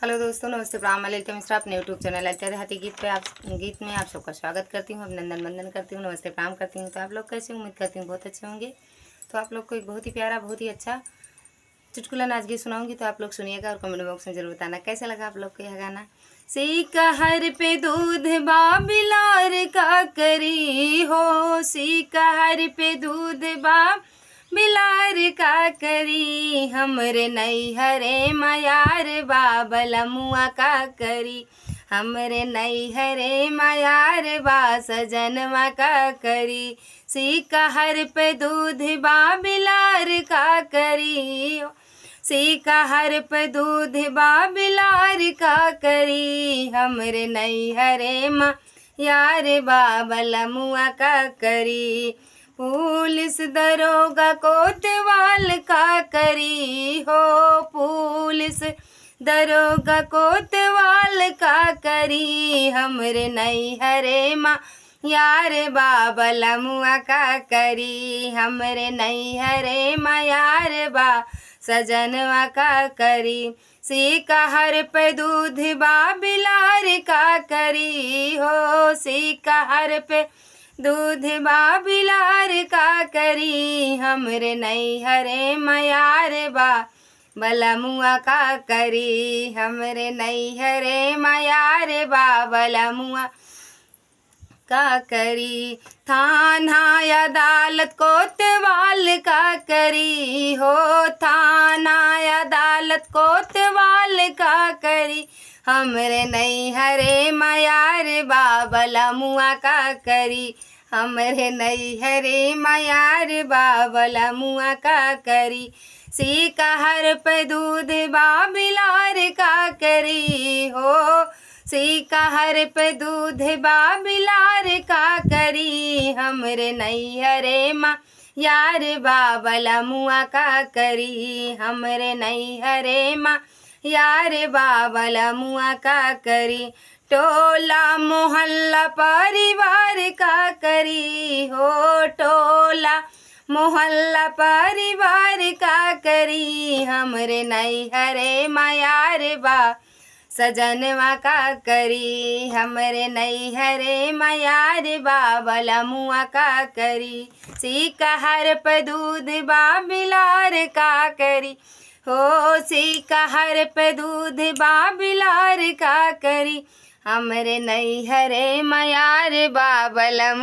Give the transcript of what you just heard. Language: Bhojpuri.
हेलो दोस्तों, नमस्ते, प्रणाम। मैं ललिता मिश्रा अपने यूट्यूब चैनल ललिता देहाती गीत में आप सबका स्वागत करती हूँ, अभिनंदन वंदन करती हूँ, नमस्ते प्रणाम करती हूँ। तो आप लोग कैसे, उम्मीद करती हूँ बहुत अच्छे होंगे। तो आप लोग को एक बहुत ही प्यारा, बहुत ही अच्छा चुटकुला नाच गीत सुनाऊंगी, तो आप लोग सुनिएगा और कमेंट बॉक्स में जरूर बताना कैसा लगा आप लोग को यह गाना। सीकहर पे दूध बा बिलार का करी हो, सीकहर पे दूध बा बिलार का करी, हमरे नैहरे मयार बाबला मुआ का करी, हमरे नैहरे मयार बा सजनवा का करी, सीकहर पे दूध बा बिलार का करी, सीकहर पे दूध बा बिलार का करी, हमरे नैहरे मयार बाबला मुआ का करी, पुलिस दरोगा कोतवाल का करी हो, पुलिस दरोगा कोतवाल का करी, हमरे नैहरे यार बाबला मुआ का करी, हमरे नैहरे यार बा सजनवा का करी, सीकहर पे दूध बा बिलार का करी हो, सीकहर पे दूध बा बिलार का करी, हमरे नैहरे मयार बा बला मुआ का करी, हमरे नैहरे मयार बा बला मुआ का करी, थाना अदालत कोतवाल का करी हो, थाना अदालत कोतवाल का करी, हमरे नैहरे मयार बाबला मुआ का करी, हमरे नैहरे मयार बाबला मुआ का करी, सीकहर पे दूध बा बिलार का करी हो, सीकहर पे दूध बा बिलार का करी, हमरे नैहरे यार बाबला मुआ का करी, हमरे नैहरे यार बाबला मुआ का करी, टोला मोहल्ला परिवार का करी हो, टोला मोहल्ला परिवार का करी, हमरे नैहरे मयार बा सजनवा का करी, हमरे नैहरे मयार बाबला मुआ का करी, सीकहर पे दूध बा बिलार का करी हो, सीकहर पे दूध बा बिलार का करी, हमरे नैहरे मयार बाबला